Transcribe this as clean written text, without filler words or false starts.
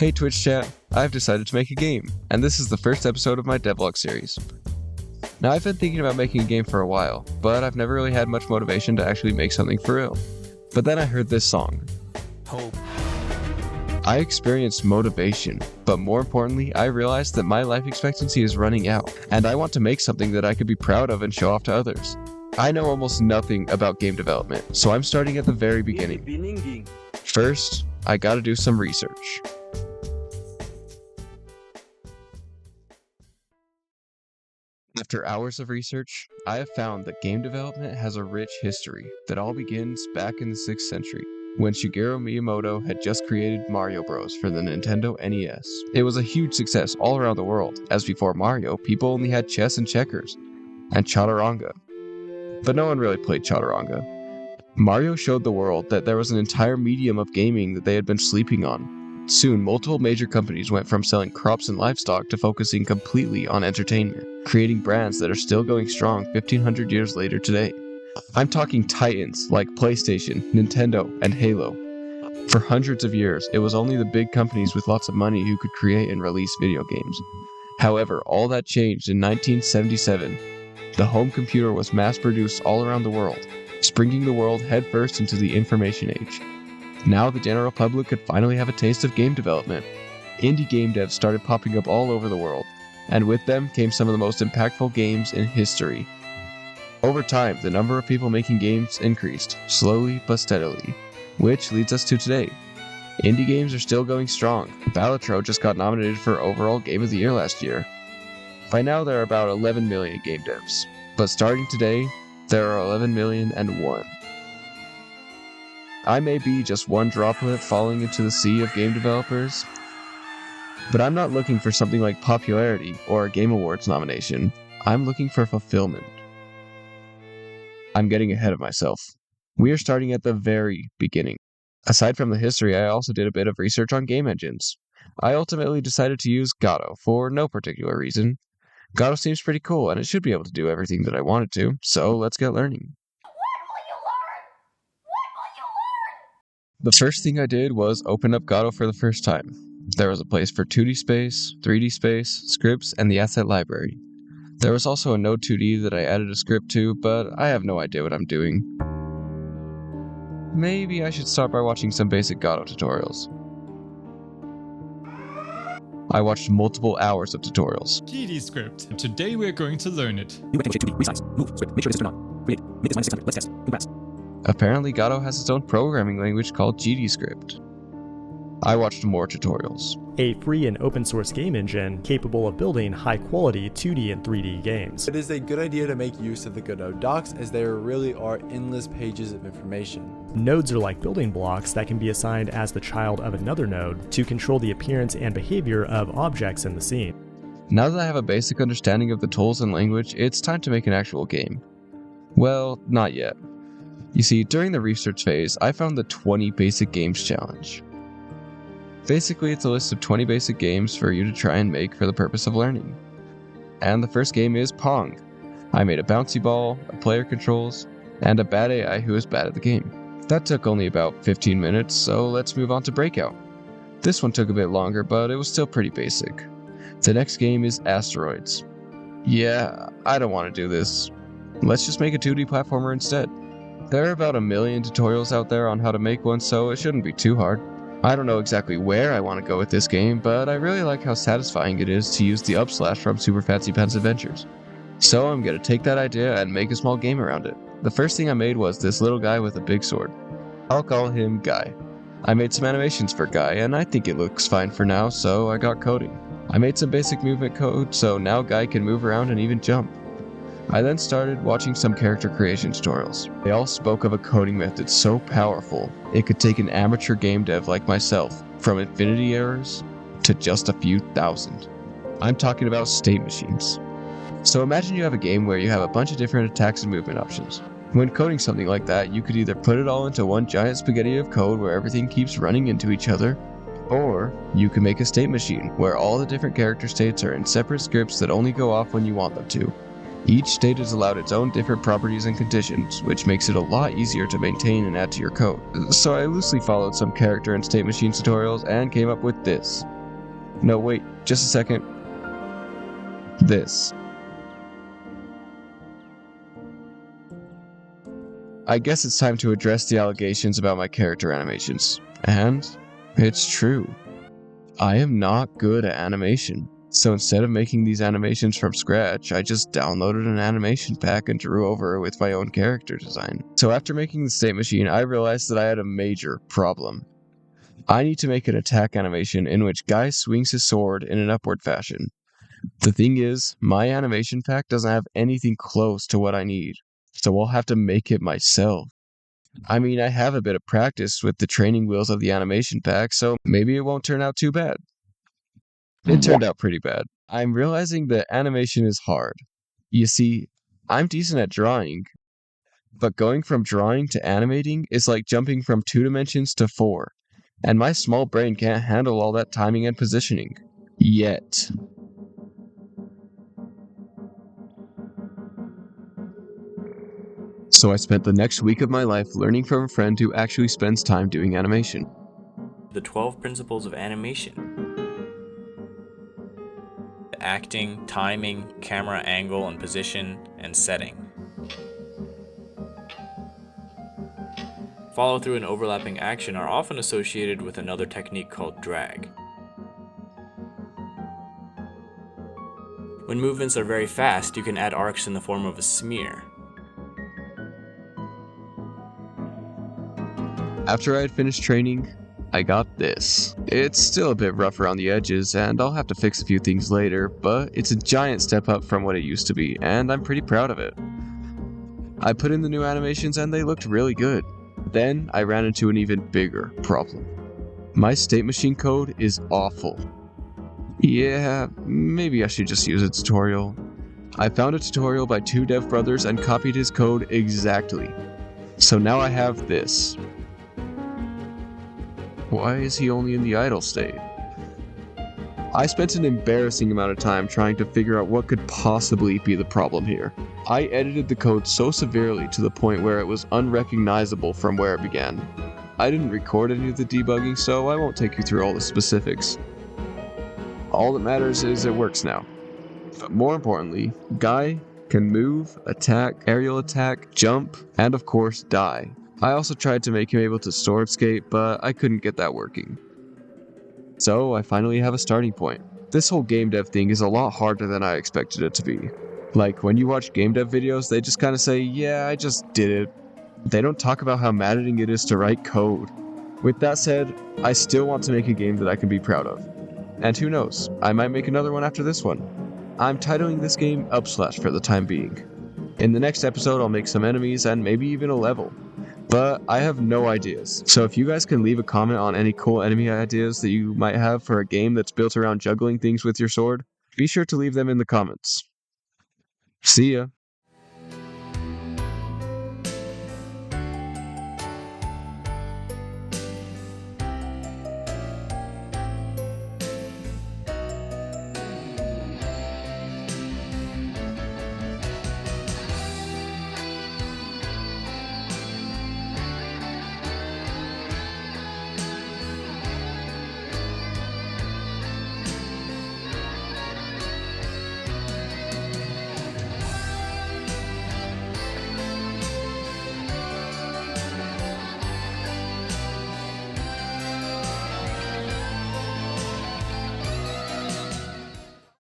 Hey Twitch chat, I've decided to make a game, and this is the first episode of my Devlog series. Now I've been thinking about making a game for a while, but I've never really had much motivation to actually make something for real. But then I heard this song. Hope. I experienced motivation, but more importantly, I realized that my life expectancy is running out, and I want to make something that I could be proud of and show off to others. I know almost nothing about game development, so I'm starting at the very beginning. First, I gotta do some research. After hours of research, I have found that game development has a rich history that all begins back in the 6th century, when Shigeru Miyamoto had just created Mario Bros. For the Nintendo NES. It was a huge success all around the world, as before Mario, people only had chess and checkers, and chaturanga. But no one really played chaturanga. Mario showed the world that there was an entire medium of gaming that they had been sleeping on. Soon, multiple major companies went from selling crops and livestock to focusing completely on entertainment, creating brands that are still going strong 1500 years later today. I'm talking titans like PlayStation, Nintendo, and Halo. For hundreds of years, it was only the big companies with lots of money who could create and release video games. However, all that changed in 1977. The home computer was mass-produced all around the world, springing the world headfirst into the information age. Now the general public could finally have a taste of game development. Indie game devs started popping up all over the world, and with them came some of the most impactful games in history. Over time, the number of people making games increased, slowly but steadily, which leads us to today. Indie games are still going strong. Balatro just got nominated for overall Game of the Year last year. By now there are about 11 million game devs, but starting today, there are 11,000,001. I may be just one droplet falling into the sea of game developers, but I'm not looking for something like popularity or a Game Awards nomination. I'm looking for fulfillment. I'm getting ahead of myself. We are starting at the very beginning. Aside from the history, I also did a bit of research on game engines. I ultimately decided to use Godot for no particular reason. Godot seems pretty cool, and it should be able to do everything that I want it to, so let's get learning. The first thing I did was open up Godot for the first time. There was a place for 2D space, 3D space, scripts, and the asset library. There was also a Node 2D that I added a script to, but I have no idea what I'm doing. Maybe I should start by watching some basic Godot tutorials. I watched multiple hours of tutorials. GD script. Today we're going to learn it. New rectangle shape 2D. Resize. Move. Script. Make sure this is turned on. Create. Make this -600. Let's test. Congrats. Apparently Godot has its own programming language called GDScript. I watched more tutorials. A free and open source game engine capable of building high quality 2D and 3D games. It is a good idea to make use of the Godot docs, as there really are endless pages of information. Nodes are like building blocks that can be assigned as the child of another node to control the appearance and behavior of objects in the scene. Now that I have a basic understanding of the tools and language, it's time to make an actual game. Well, not yet. You see, during the research phase, I found the 20 Basic Games Challenge. Basically, it's a list of 20 basic games for you to try and make for the purpose of learning. And the first game is Pong. I made a bouncy ball, a player controls, and a bad AI who is bad at the game. That took only about 15 minutes, so let's move on to Breakout. This one took a bit longer, but it was still pretty basic. The next game is Asteroids. Yeah, I don't want to do this. Let's just make a 2D platformer instead. There are about 1 million tutorials out there on how to make one, so it shouldn't be too hard. I don't know exactly where I want to go with this game, but I really like how satisfying it is to use the upslash from Super Fancy Pants Adventures. So I'm going to take that idea and make a small game around it. The first thing I made was this little guy with a big sword. I'll call him Guy. I made some animations for Guy, and I think it looks fine for now, so I got coding. I made some basic movement code, so now Guy can move around and even jump. I then started watching some character creation tutorials. They all spoke of a coding method so powerful, it could take an amateur game dev like myself from infinity errors to just a few thousand. I'm talking about state machines. So imagine you have a game where you have a bunch of different attacks and movement options. When coding something like that, you could either put it all into one giant spaghetti of code where everything keeps running into each other, or you can make a state machine where all the different character states are in separate scripts that only go off when you want them to. Each state is allowed its own different properties and conditions, which makes it a lot easier to maintain and add to your code. So I loosely followed some character and state machine tutorials and came up with this. No, wait, just a second. This. I guess it's time to address the allegations about my character animations. And it's true. I am not good at animation. So instead of making these animations from scratch, I just downloaded an animation pack and drew over it with my own character design. So after making the state machine, I realized that I had a major problem. I need to make an attack animation in which Guy swings his sword in an upward fashion. The thing is, my animation pack doesn't have anything close to what I need, so I'll have to make it myself. I mean, I have a bit of practice with the training wheels of the animation pack, so maybe it won't turn out too bad. It turned out pretty bad. I'm realizing that animation is hard. You see, I'm decent at drawing, but going from drawing to animating is like jumping from 2 dimensions to 4, and my small brain can't handle all that timing and positioning. Yet. So I spent the next week of my life learning from a friend who actually spends time doing animation. The 12 principles of animation. Acting, timing, camera angle and position, and setting. Follow through and overlapping action are often associated with another technique called drag. When movements are very fast, you can add arcs in the form of a smear. After I had finished training, I got this. It's still a bit rough around the edges, and I'll have to fix a few things later, but it's a giant step up from what it used to be, and I'm pretty proud of it. I put in the new animations and they looked really good. Then I ran into an even bigger problem. My state machine code is awful. Yeah, maybe I should just use a tutorial. I found a tutorial by 2 dev brothers and copied his code exactly. So now I have this. Why is he only in the idle state? I spent an embarrassing amount of time trying to figure out what could possibly be the problem here. I edited the code so severely to the point where it was unrecognizable from where it began. I didn't record any of the debugging, so I won't take you through all the specifics. All that matters is it works now. But more importantly, Guy can move, attack, aerial attack, jump, and of course die. I also tried to make him able to sword skate, but I couldn't get that working. So I finally have a starting point. This whole game dev thing is a lot harder than I expected it to be. Like when you watch game dev videos, they just kind of say, yeah, I just did it. They don't talk about how maddening it is to write code. With that said, I still want to make a game that I can be proud of. And who knows, I might make another one after this one. I'm titling this game Upslash for the time being. In the next episode, I'll make some enemies and maybe even a level. But I have no ideas. So if you guys can leave a comment on any cool enemy ideas that you might have for a game that's built around juggling things with your sword, be sure to leave them in the comments. See ya!